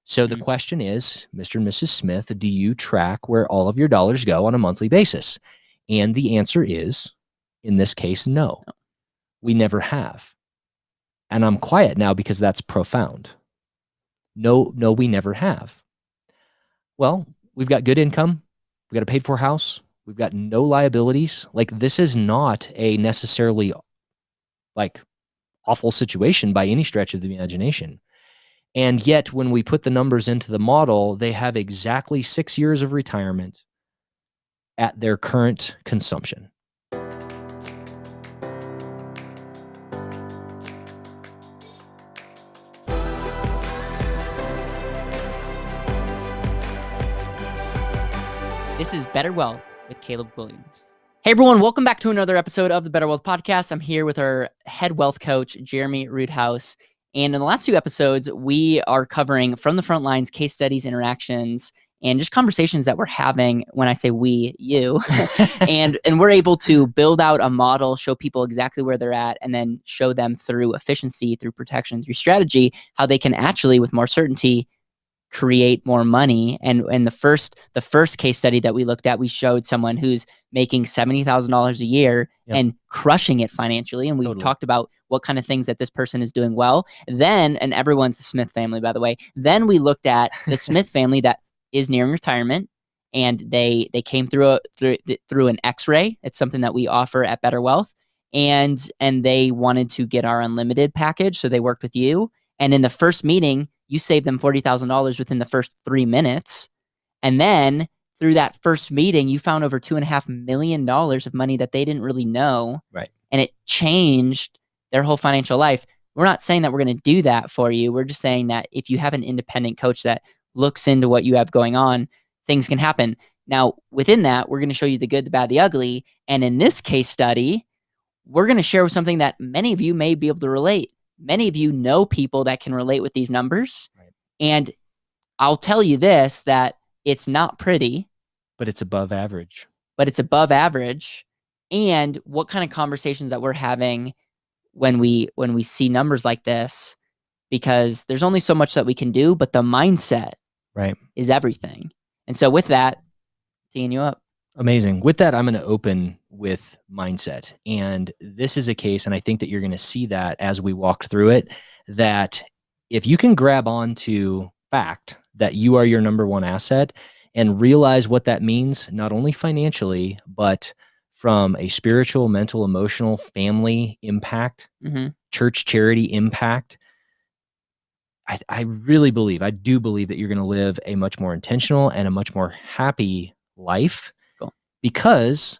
So the question is, Mr. and Mrs. Smith, do you track where all of your dollars go on a monthly basis? And the answer is, in this case, no. We never have. And I'm quiet now because that's profound. No, we never have. Well, we've got good income. We've got a paid-for house. We've got no liabilities. Like, this is not a necessarily, like, awful situation by any stretch of the imagination. And yet, when we put the numbers into the model, they have exactly 6 years of retirement at their current consumption. This is BetterWealth with Caleb Williams. Hey everyone, welcome back to another episode of the BetterWealth podcast. I'm here with our head wealth coach, Jereme Roothouse. And in the last 2 episodes, we are covering from the Frontlines, case studies, interactions, and just conversations that we're having. When I say we, you, and we're able to build out a model, show people exactly where they're at, and then show them through efficiency, through protection, through strategy, how they can actually, with more certainty, create more money. And the first case study that we looked at, we showed someone who's making $70,000 a year and crushing it financially. And we talked about what kind of things that this person is doing well. Then, and everyone's the Smith family, by the way. Then we looked at the Smith family that is nearing retirement, and they came through an X-ray. It's something that we offer at BetterWealth, and they wanted to get our unlimited package, so they worked with you. And in the first meeting, you saved them $40,000 within the first 3 minutes. And then through that first meeting, you found over $2.5 million of money that they didn't really know. Right. And it changed their whole financial life. We're not saying that we're going to do that for you. We're just saying that if you have an independent coach that looks into what you have going on, things can happen. Now, within that, we're going to show you the good, the bad, the ugly. And in this case study, we're going to share something that many of you may be able to relate. Many of you know people that can relate with these numbers. Right. And I'll tell you this, that it's not pretty. But it's above average. And what kind of conversations that we're having when we see numbers like this, because there's only so much that we can do, but the mindset is everything. And so with that, teeing you up. Amazing. With that, I'm going to open with mindset. And this is a case, and I think that you're going to see that as we walk through it, that if you can grab on to fact that you are your number one asset and realize what that means, not only financially, but from a spiritual, mental, emotional, family impact, church charity impact, I really believe, I do believe that you're going to live a much more intentional and a much more happy life. Because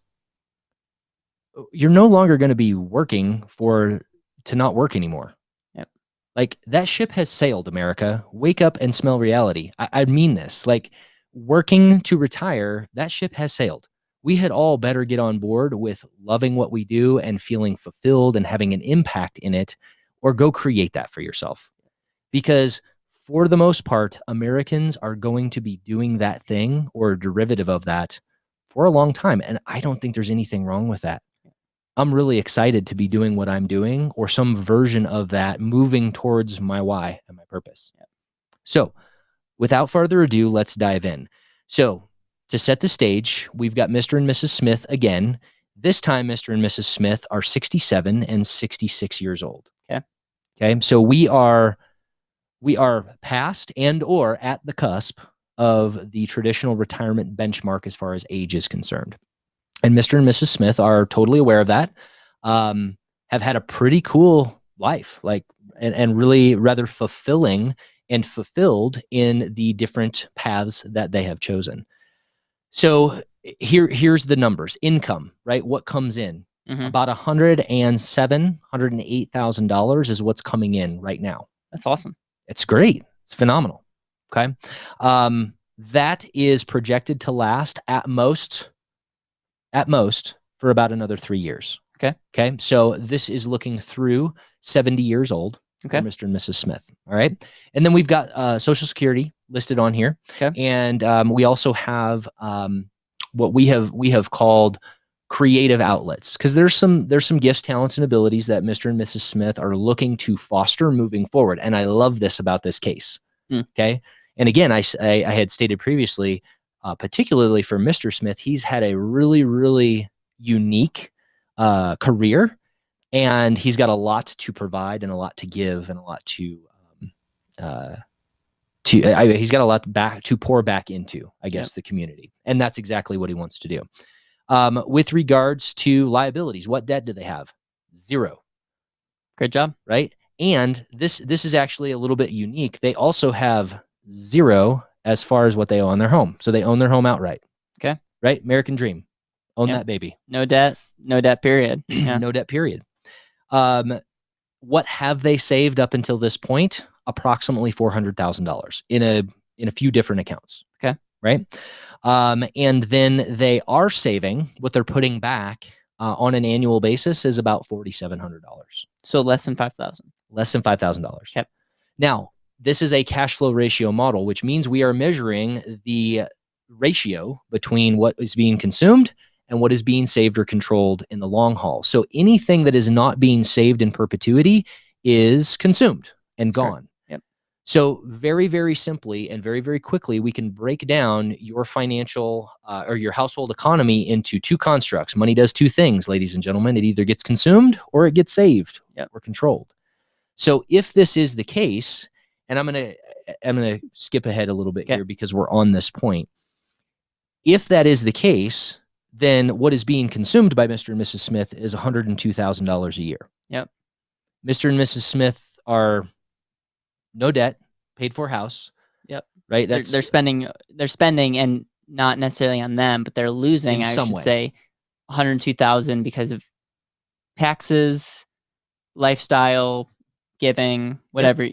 you're no longer going to be working to not work anymore. Yep. Like, that ship has sailed, America. Wake up and smell reality. I mean this. Like, working to retire, that ship has sailed. We had all better get on board with loving what we do and feeling fulfilled and having an impact in it, or go create that for yourself. Because for the most part, Americans are going to be doing that thing or a derivative of that for a long time. And I don't think there's anything wrong with that. I'm really excited to be doing what I'm doing, or some version of that, moving towards my why and my purpose. So without further ado, let's dive in. So to set the stage, we've got Mr. and Mrs. Smith again. This time, Mr. and Mrs. Smith are 67 and 66 years old. Okay. So we are past and or at the cusp of the traditional retirement benchmark as far as age is concerned. And Mr. and Mrs. Smith are totally aware of that, have had a pretty cool life, and really rather fulfilling and fulfilled in the different paths that they have chosen. So here's the numbers. Income, right? What comes in? About $108,000 is what's coming in right now. That's awesome. It's great. It's phenomenal. Okay. That is projected to last at most for about another 3 years. Okay. So this is looking through 70 years old for Mr. and Mrs. Smith. All right. And then we've got Social Security listed on here. And we also have what we have called creative outlets, because there's some gifts, talents, and abilities that Mr. and Mrs. Smith are looking to foster moving forward. And I love this about this case. Okay. And again, I had stated previously, particularly for Mr. Smith, he's had a really, really unique career, and he's got a lot to provide and a lot to give and a lot he's got a lot to pour back into, I guess, the community. And that's exactly what he wants to do. With regards to liabilities, what debt do they have? Zero. Great job. Right? And this is actually a little bit unique. They also have zero as far as what they owe on their home. So they own their home outright. Okay. Right? American dream. Own that baby. No debt, period. Yeah. No debt, period. What have they saved up until this point? Approximately $400,000 in a few different accounts. Okay. Right. And then they are saving, what they're putting back on an annual basis is about $4,700. So less than $5,000. Less than $5,000. Okay. Now, this is a cash flow ratio model, which means we are measuring the ratio between what is being consumed and what is being saved or controlled in the long haul. So anything that is not being saved in perpetuity is consumed and gone. Yep. So very, very simply and very, very quickly, we can break down your financial or your household economy into two constructs. Money does two things, ladies and gentlemen. It either gets consumed or it gets saved or controlled. So if this is the case, and I'm gonna skip ahead a little bit here because we're on this point. If that is the case, then what is being consumed by Mr. and Mrs. Smith is $102,000 a year. Yep. Mr. and Mrs. Smith are no debt, paid for house. Yep. Right. They're spending and not necessarily on them, but they're losing, I should say, $102,000 because of taxes, lifestyle, giving, whatever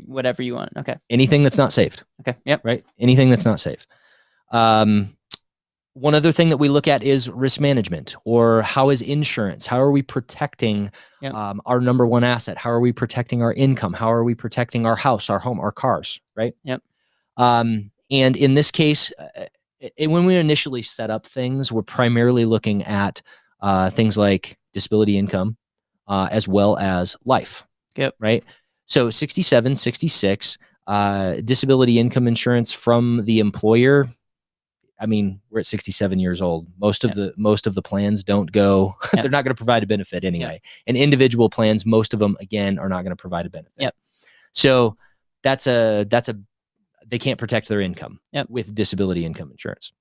you want. Okay. Anything that's not saved. Okay. Yep. Right. Anything that's not saved. One other thing that we look at is risk management, or how is insurance? How are we protecting our number one asset? How are we protecting our income? How are we protecting our house, our home, our cars? Right. Yep. And in this case, when we initially set up things, we're primarily looking at things like disability income, as well as life. Yep. Right. So 67, 66, disability income insurance from the employer. I mean, we're at 67 years old. Most of the plans don't go. They're not going to provide a benefit anyway. And individual plans, most of them, again, are not going to provide a benefit. Yep. So they can't protect their income with disability income insurance.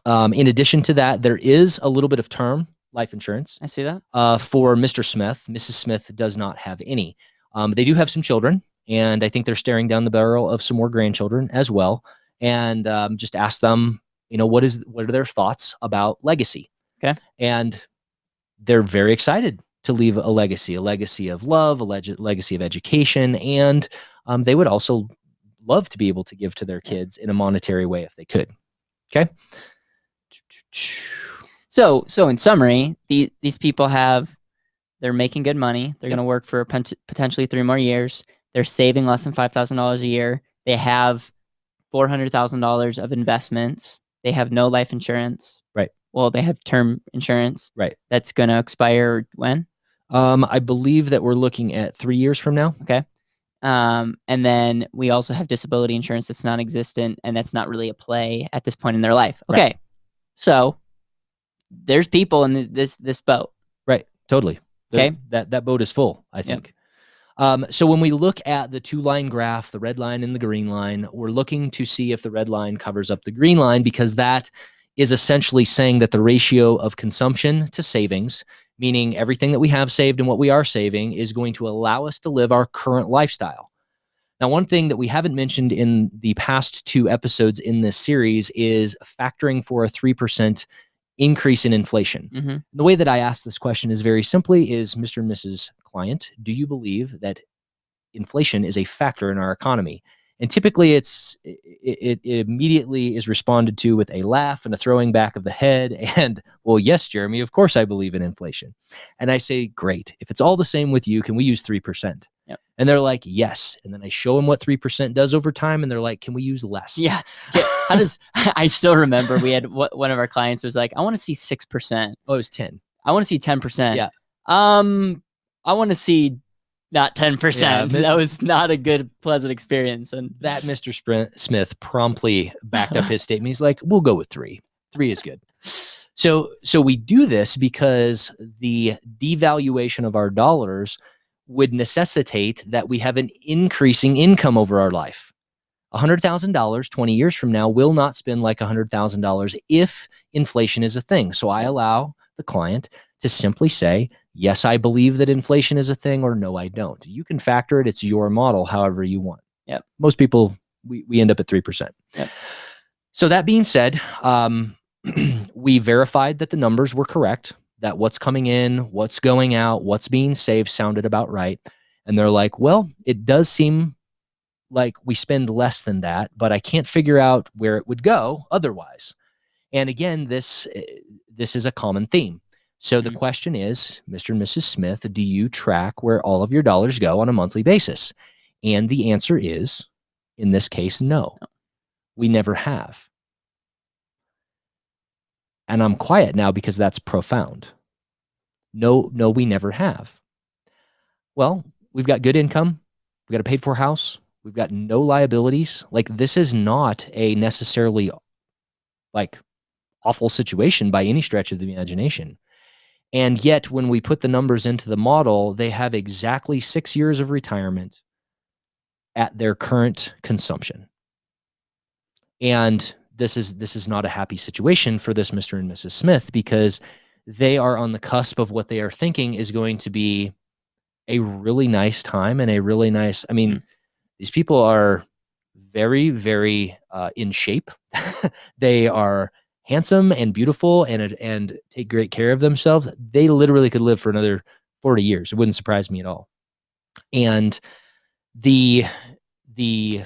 In addition to that, there is a little bit of term life insurance. I see that. For Mr. Smith. Mrs. Smith does not have any. They do have some children, and I think they're staring down the barrel of some more grandchildren as well. And just ask them, what are their thoughts about legacy? Okay. And they're very excited to leave a legacy of love, a legacy of education. And they would also love to be able to give to their kids in a monetary way if they could. Okay. So in summary, these people they're making good money. They're going to work for potentially 3 more years. They're saving less than $5,000 a year. They have $400,000 of investments. They have no life insurance. Right. Well, they have term insurance. Right. That's going to expire when? I believe that we're looking at 3 years from now. Okay. And then we also have disability insurance that's non-existent, and that's not really a play at this point in their life. Okay. Right. So there's people in this boat. Right. Totally. Okay. That boat is full, I think. So when we look at the 2-line graph, the red line and the green line, we're looking to see if the red line covers up the green line, because that is essentially saying that the ratio of consumption to savings, meaning everything that we have saved and what we are saving, is going to allow us to live our current lifestyle. Now, one thing that we haven't mentioned in the past 2 episodes in this series is factoring for a 3% increase in inflation. Mm-hmm. The way that I ask this question is very simply is, Mr. and Mrs. Client, do you believe that inflation is a factor in our economy? And typically it immediately is responded to with a laugh and a throwing back of the head. And, well, yes, Jeremy, of course I believe in inflation. And I say, great. If it's all the same with you, can we use 3%? Yep. And they're like, yes. And then I show them what 3% does over time. And they're like, can we use less? Yeah. I still remember we had one of our clients was like, I want to see 6%. Oh, it was 10. I want to see 10%. Yeah. I want to see not 10%. Yeah, That was not a good, pleasant experience. And that Mr. Smith promptly backed up his statement. He's like, we'll go with 3. 3 is good. So we do this because the devaluation of our dollars would necessitate that we have an increasing income over our life. $100,000 20 years from now will not spend like $100,000 if inflation is a thing. So I allow the client to simply say, yes, I believe that inflation is a thing, or no, I don't. You can factor it. It's your model, however you want. Yep. Most people, we end up at 3%. Yep. So that being said, we verified that the numbers were correct, that what's coming in, what's going out, what's being saved sounded about right. And they're like, well, it does seem like we spend less than that, but I can't figure out where it would go otherwise. And again, this is a common theme. So the question is, Mr. and Mrs. Smith, do you track where all of your dollars go on a monthly basis? And the answer is, in this case, no. We never have. And I'm quiet now because that's profound. No, we never have. Well, we've got good income. We've got a paid for house. We've got no liabilities. Like, this is not a necessarily like awful situation by any stretch of the imagination. And yet when we put the numbers into the model, they have exactly 6 years of retirement at their current consumption. And this is not a happy situation for this Mr. and Mrs. Smith, because they are on the cusp of what they are thinking is going to be a really nice time and a really nice, I mean, these people are very, very in shape. They are handsome and beautiful and take great care of themselves. They literally could live for another 40 years. It wouldn't surprise me at all. And the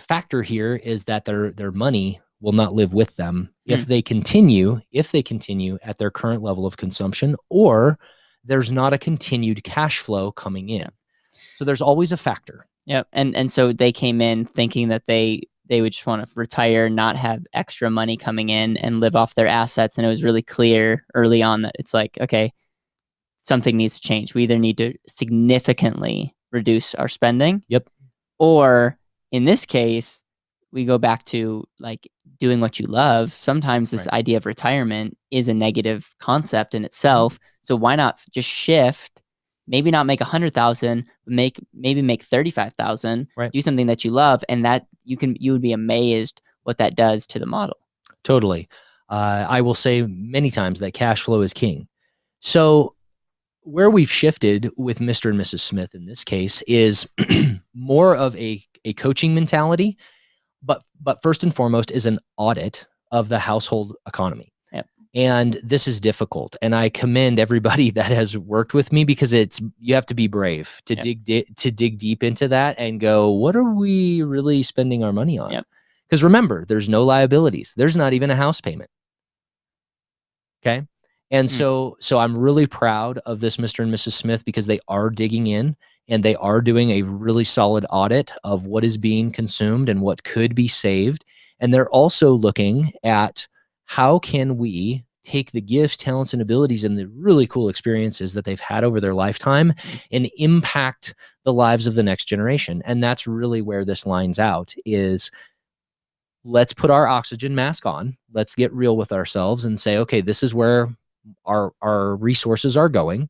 factor here is that their money will not live with them if they continue at their current level of consumption, or there's not a continued cash flow coming in. So there's always a factor. Yep. And so they came in thinking that they would just want to retire, not have extra money coming in and live off their assets. And it was really clear early on that it's like, okay, something needs to change. We either need to significantly reduce our spending. Yep. Or in this case, we go back to like doing what you love. Sometimes this idea of retirement is a negative concept in itself. So why not just shift? Maybe not make 100,000, but maybe make 35,000. Right. Do something that you love, and that you would be amazed what that does to the model. Totally. I will say many times that cash flow is king. So where we've shifted with Mr. and Mrs. Smith in this case is more of a coaching mentality, but first and foremost is an audit of the household economy. And this is difficult. And I commend everybody that has worked with me, because you have to be brave to dig deep into that and go, what are we really spending our money on? Because remember, there's no liabilities. There's not even a house payment. Okay. And so I'm really proud of this Mr. and Mrs. Smith, because they are digging in and they are doing a really solid audit of what is being consumed and what could be saved. And they're also looking at how can we take the gifts, talents, and abilities and the really cool experiences that they've had over their lifetime and impact the lives of the next generation. And that's really where this lines out is, let's put our oxygen mask on. Let's get real with ourselves and say, okay, this is where our resources are going.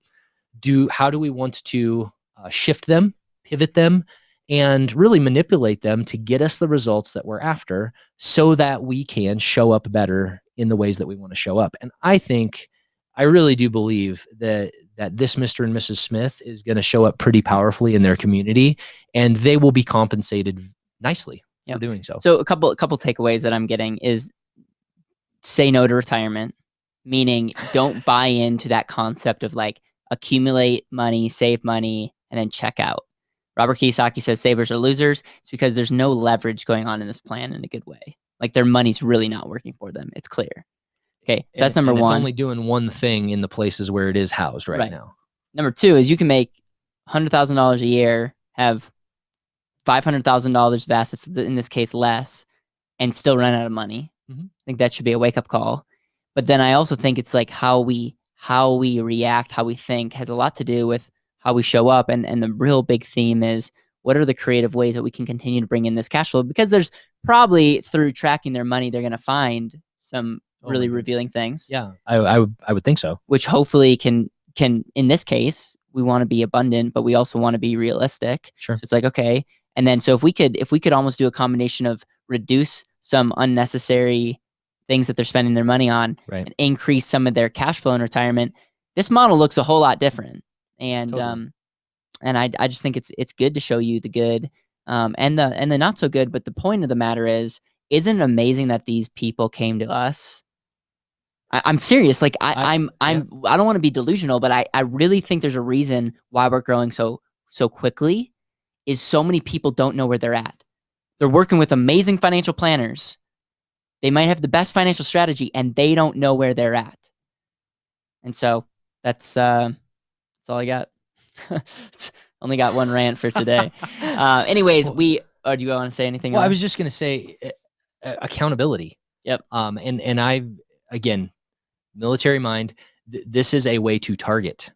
How do we want to shift them, pivot them, and really manipulate them to get us the results that we're after, so that we can show up better in the ways that we want to show up. And I really do believe that this Mr. and Mrs. Smith is going to show up pretty powerfully in their community, and they will be compensated nicely for doing so. So a couple takeaways that I'm getting is, say no to retirement, meaning don't buy into that concept of like accumulate money, save money, and then check out. Robert Kiyosaki says savers are losers. It's because there's no leverage going on in this plan in a good way. Like their money's really not working for them. It's clear. Okay, so that's number one. It's only doing one thing in the places where it is housed right now. Number two is you can make $100,000 a year, have $500,000 of assets, in this case less, and still run out of money. I think that should be a wake-up call. But then I also think it's like how we react, how we think has a lot to do with how we show up. And the real big theme is, what are the creative ways that we can continue to bring in this cash flow? Because there's probably, through tracking their money, they're going to find some really revealing things. Yeah, I would think so. Which hopefully can, in this case, we want to be abundant, but we also want to be realistic. Sure. So it's like, okay. And then, so if we could almost do a combination of reduce some unnecessary things that they're spending their money on, right, and increase some of their cash flow in retirement, this model looks a whole lot different. And, totally. And I just think it's good to show you the good, and the not so good. But the point of the matter is, isn't it amazing that these people came to us? I'm serious. Like I don't want to be delusional, but I really think there's a reason why we're growing so quickly. Is so many people don't know where they're at. They're working with amazing financial planners. They might have the best financial strategy, and they don't know where they're at. And so that's all I got. Only got one rant for today. Anyways, do you want to say anything Well, else? I was just going to say accountability. Yep. And I, again, military mind, this is a way to target.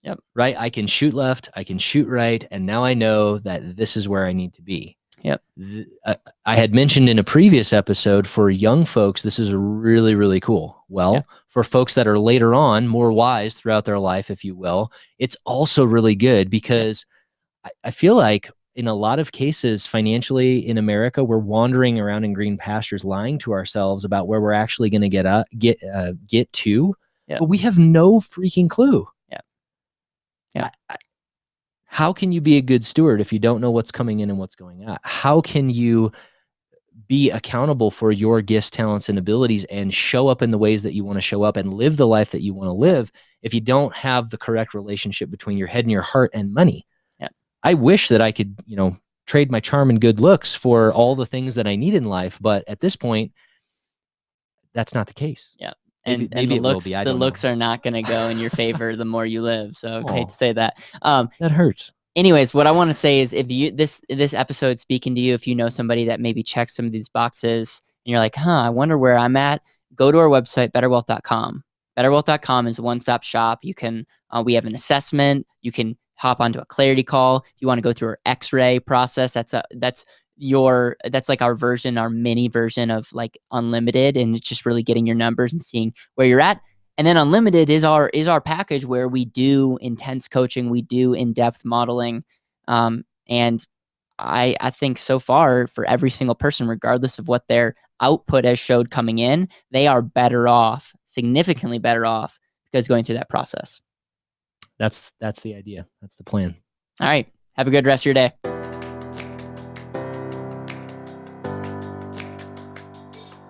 Yep. Right? I can shoot left, I can shoot right, and now I know that this is where I need to be. Yep. I had mentioned in a previous episode, for young folks, this is really, really cool. Well, for folks that are later on, more wise throughout their life, if you will, it's also really good, because I feel like in a lot of cases financially in America, we're wandering around in green pastures, lying to ourselves about where we're actually going to get to, but we have no freaking clue. Yeah. How can you be a good steward if you don't know what's coming in and what's going out? How can you be accountable for your gifts, talents, and abilities, and show up in the ways that you want to show up and live the life that you want to live if you don't have the correct relationship between your head and your heart and money? Yeah. I wish that I could, trade my charm and good looks for all the things that I need in life, but at this point, that's not the case. Yeah. Maybe the looks, I don't know. are not going to go in your favor the more you live. So I hate to say that. That hurts. Anyways, what I want to say is, if this episode speaking to you, if you know somebody that maybe checks some of these boxes and you're like, I wonder where I'm at, go to our website, betterwealth.com. Betterwealth.com is a one-stop shop. You can, we have an assessment. You can hop onto a clarity call. If you want to go through our X-ray process, that's like our version, our mini version of like unlimited, and it's just really getting your numbers and seeing where you're at. And then unlimited is our package where we do intense coaching, we do in-depth modeling, and I think so far for every single person, regardless of what their output has showed coming in, they are better off, significantly better off, because going through that process. That's the idea. That's the plan. All right. Have a good rest of your day.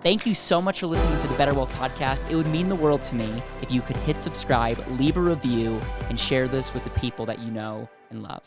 Thank you so much for listening to the BetterWealth podcast. It would mean the world to me if you could hit subscribe, leave a review, and share this with the people that you know and love.